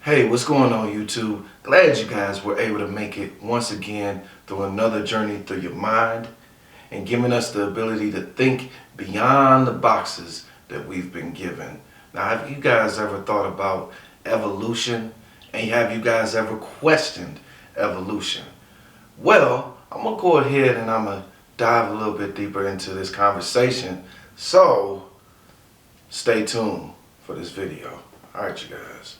Hey, what's going on, YouTube? Glad you guys were able to make it once again through another journey through your mind and giving us the ability to think beyond the boxes that we've been given. Now, have you guys ever thought about evolution? And have you guys ever questioned evolution? Well, I'm going to go ahead and I'm going to dive a little bit deeper into this conversation. So, stay tuned for this video. All right, you guys.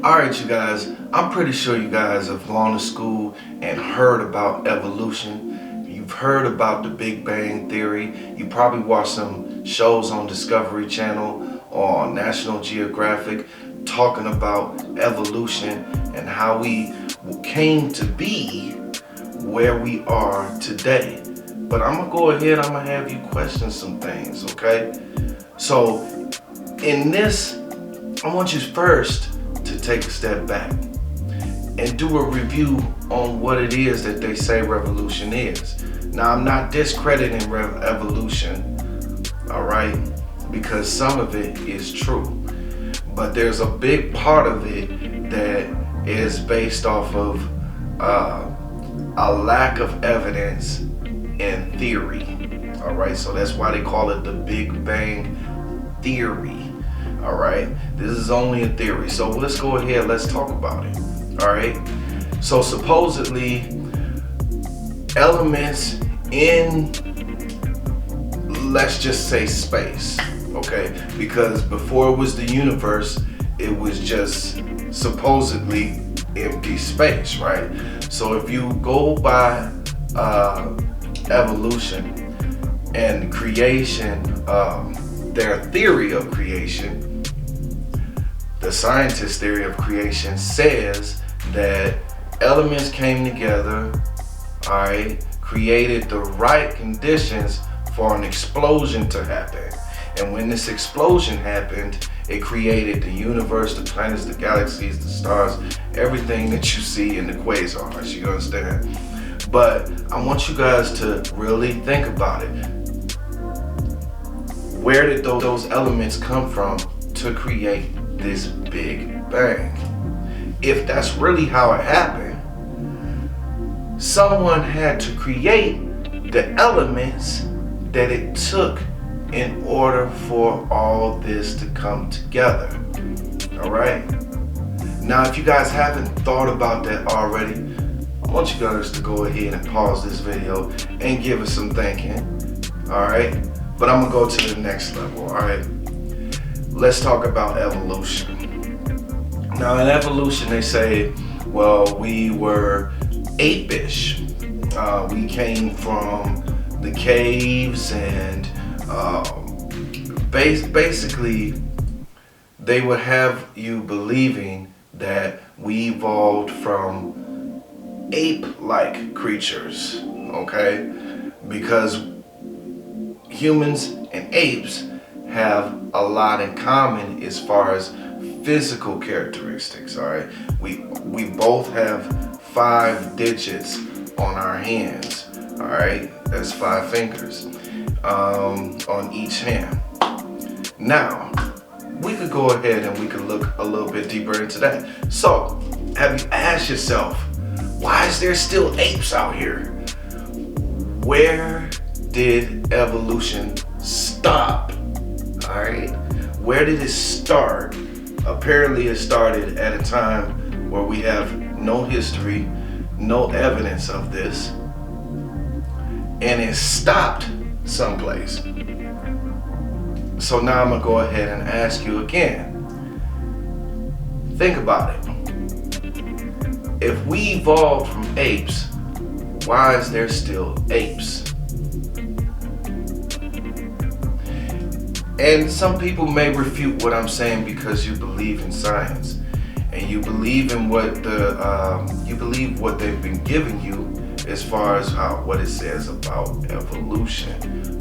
Alright, you guys, I'm pretty sure you guys have gone to school and heard about evolution. You've heard about the Big Bang Theory. You probably watched some shows on Discovery Channel or on National Geographic talking about evolution and how we came to be where we are today. But I'm going to go ahead, I'm going to have you question some things, okay? So, in this, I want you first to take a step back and do a review on what it is that they say revolution is. Now, I'm not discrediting evolution, all right, because some of it is true. But there's a big part of it that is based off of a lack of evidence and theory. All right, so that's why they call it the Big Bang Theory. All right, this is only a theory. So let's go ahead, let's talk about it. All right, so supposedly elements in, let's just say, space. Okay, because before it was the universe, it was just supposedly empty space, right? So if you go by evolution and creation, their theory of creation, the scientist theory of creation says that elements came together, all right, created the right conditions for an explosion to happen. And when this explosion happened, it created the universe, the planets, the galaxies, the stars, everything that you see in the quasars, you understand? But I want you guys to really think about it. Where did those elements come from to create this Big Bang? If that's really how it happened, someone had to create the elements that it took in order for all this to come together. All right? Now, if you guys haven't thought about that already, I want you guys to go ahead and pause this video and give it some thinking. All right? But I'm gonna go to the next level. All right? Let's talk about evolution. Now, in evolution, they say, well, we were ape-ish. We came from the caves and basically they would have you believing that we evolved from ape-like creatures, okay? Because humans and apes have a lot in common as far as physical characteristics, all right? We both have 5 digits on our hands, all right? That's 5 fingers on each hand. Now, we could go ahead and we could look a little bit deeper into that. So, have you asked yourself, why is there still apes out here? Where did evolution stop? All right, where did it start? Apparently, it started at a time where we have no history, no evidence of this, and it stopped someplace. So now I'm gonna go ahead and ask you again. Think about it. If we evolved from apes, why is there still apes? And some people may refute what I'm saying because you believe in science and you believe in what what they've been giving you as far as what it says about evolution,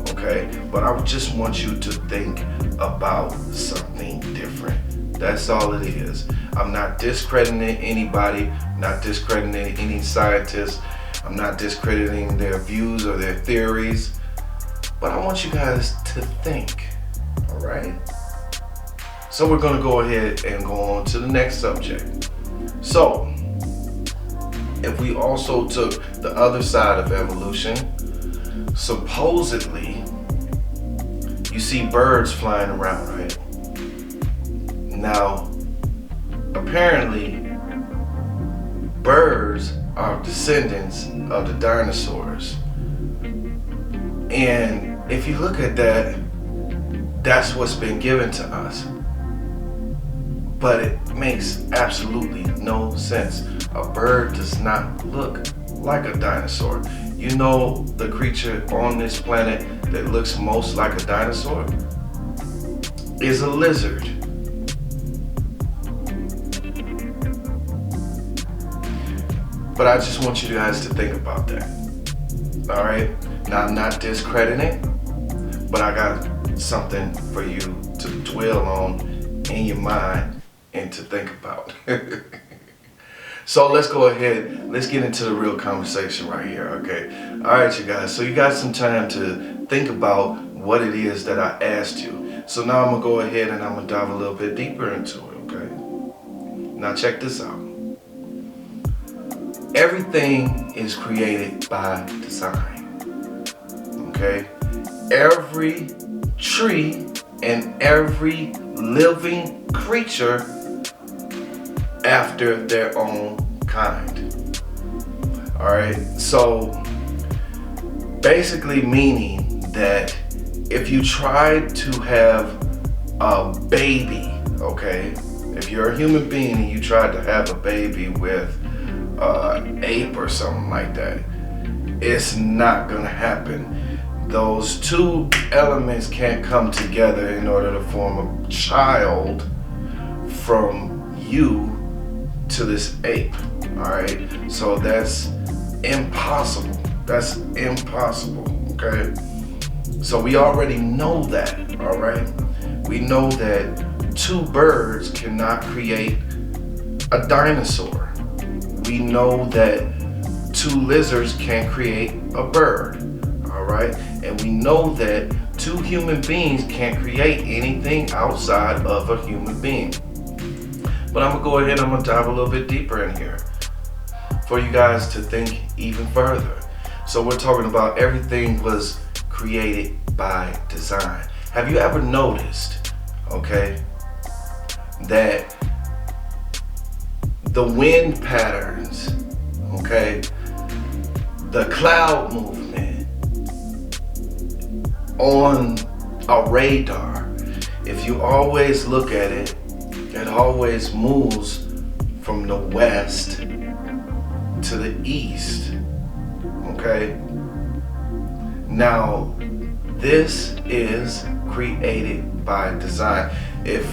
okay? But I just want you to think about something different. That's all it is. I'm not discrediting anybody, not discrediting any scientists. I'm not discrediting their views or their theories. But I want you guys to think, all right? So we're gonna go ahead and go on to the next subject. So, if we also took the other side of evolution, supposedly, you see birds flying around, right? Now, apparently, birds are descendants of the dinosaurs. And if you look at that, that's what's been given to us. But it makes absolutely no sense. A bird does not look like a dinosaur. You know the creature on this planet that looks most like a dinosaur is a lizard. But I just want you guys to think about that. All right? Now, I'm not discrediting it, but I got something for you to dwell on in your mind and to think about. So let's go ahead. Let's get into the real conversation right here, okay? All right, you guys. So you got some time to think about what it is that I asked you. So now I'm going to go ahead and I'm going to dive a little bit deeper into it, okay? Now check this out. Everything is created by design, okay? Every tree and every living creature after their own kind. All right, so basically meaning that if you try to have a baby, okay, if you're a human being and you tried to have a baby with an ape or something like that, it's not gonna happen. Those two elements can't come together in order to form a child from you to this ape. All right, so that's impossible. That's impossible. Okay, so we already know that. All right, we know that two birds cannot create a dinosaur. We know that two lizards can't create a bird. All right, and we know that two human beings can't create anything outside of a human being. But I'm gonna go ahead and I'm gonna dive a little bit deeper in here for you guys to think even further. So we're talking about everything was created by design. Have you ever noticed, okay, that the wind patterns, okay, the cloud movement on a radar, if you always look at it, it always moves from the west to the east, okay? Now, this is created by design. If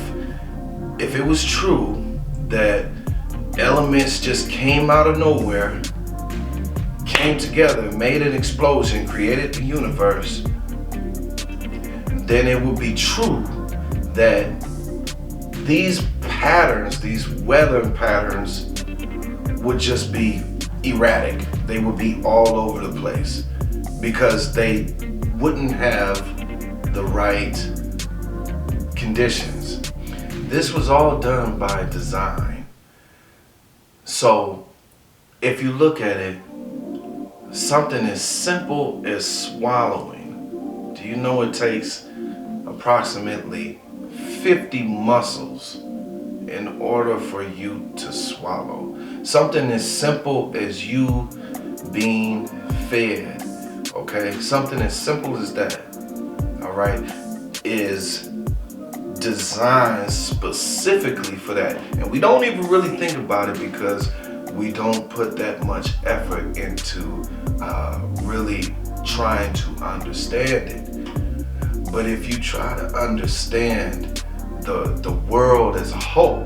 it was true that elements just came out of nowhere, came together, made an explosion, created the universe, then it would be true that these patterns, these weather patterns, would just be erratic. They would be all over the place because they wouldn't have the right conditions. This was all done by design. So if you look at it, something as simple as swallowing, do you know it takes approximately 50 muscles in order for you to swallow? Something as simple as you being fed, okay? Something as simple as that, all right, is designed specifically for that. And we don't even really think about it because we don't put that much effort into really trying to understand it. But if you try to understand the world as a whole,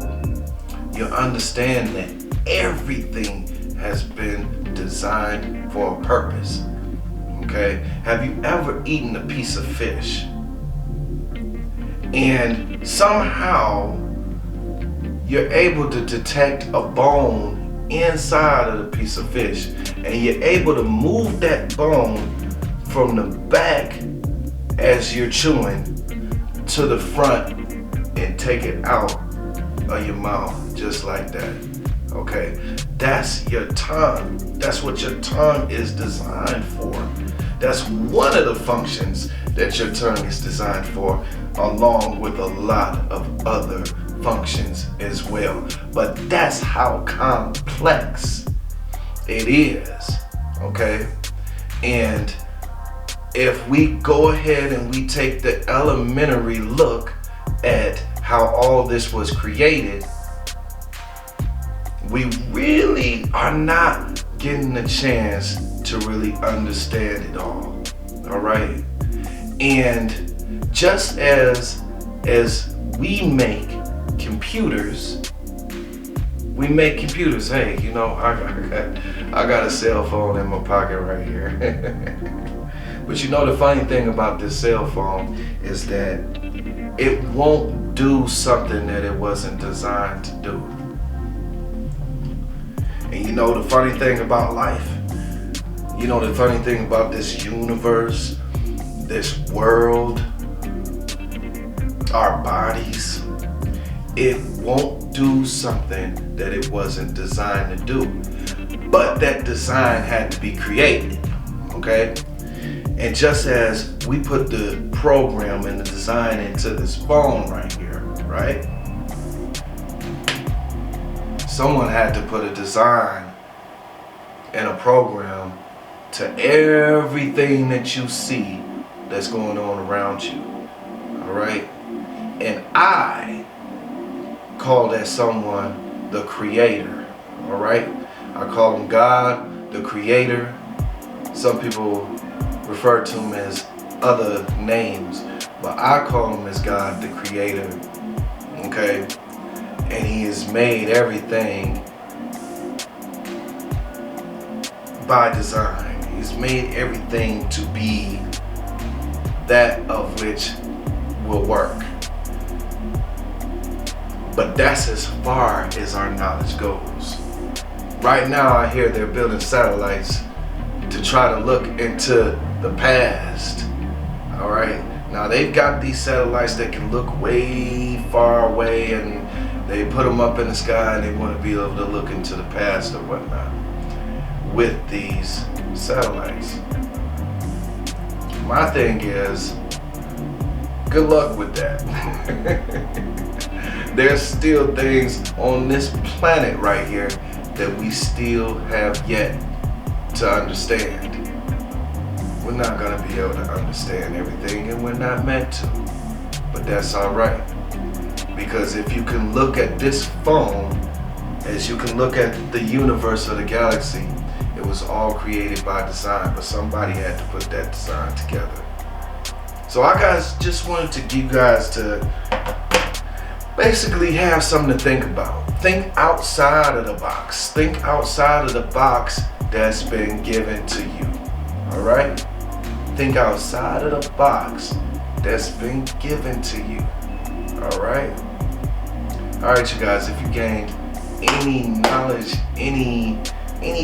you understand that everything has been designed for a purpose. Okay? Have you ever eaten a piece of fish and somehow you're able to detect a bone inside of the piece of fish, and you're able to move that bone from the back as you're chewing to the front and take it out of your mouth just like that. Okay, that's your tongue. That's what your tongue is designed for. That's one of the functions that your tongue is designed for, along with a lot of other functions as well. But that's how complex it is, okay? And if we go ahead and we take the elementary look at how all this was created, we really are not getting a chance to really understand it all right? And just as we make computers, hey, you know, I got a cell phone in my pocket right here. But you know, the funny thing about this cell phone is that it won't do something that it wasn't designed to do. And you know the funny thing about life, you know the funny thing about this universe, this world, our bodies, it won't do something that it wasn't designed to do. But that design had to be created, okay? And just as we put the program and the design into this phone right here, right? Someone had to put a design and a program to everything that you see that's going on around you, all right? And I call that someone the creator, all right? I call him God, the creator. Some people refer to him as other names, but I call him as God, the creator, okay? And he has made everything by design. He's made everything to be that of which will work. But that's as far as our knowledge goes. Right now, I hear they're building satellites to try to look into the past. All right. Now they've got these satellites that can look way far away, and they put them up in the sky, and they want to be able to look into the past or whatnot with these satellites. My thing is, good luck with that. There's still things on this planet right here that we still have yet to understand. We're not going to be able to understand everything, and we're not meant to. But that's all right. Because if you can look at this phone as you can look at the universe or the galaxy, it was all created by design, but somebody had to put that design together. So I just wanted to give you guys to basically have something to think about. Think outside of the box. Think outside of the box that's been given to you. All right? Think outside of the box that's been given to you. All right? All right, you guys, if you gained any knowledge, any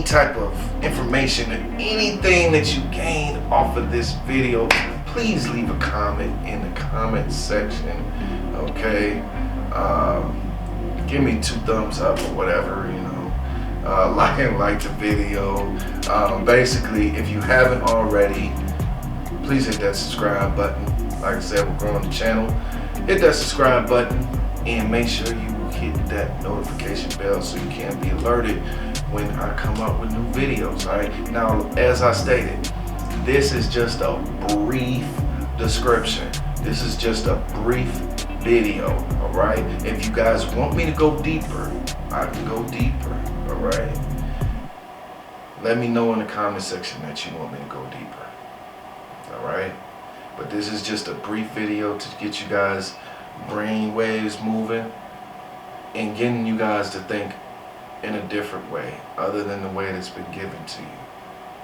type of information, or anything that you gained off of this video, please leave a comment in the comment section, okay? Give me 2 thumbs up or whatever, you know. Like the video. Basically, if you haven't already, please hit that subscribe button. Like I said, we're growing the channel. Hit that subscribe button and make sure you hit that notification bell so you can be alerted when I come up with new videos, all right? Now, as I stated, this is just a brief description. This is just a brief video, all right? If you guys want me to go deeper, I can go deeper, all right? Let me know in the comment section that you want me to go deeper, all right? But this is just a brief video to get you guys brain waves moving and getting you guys to think in a different way other than the way that's been given to you.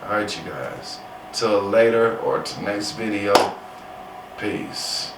All right, you guys. Till later or to next video. Peace.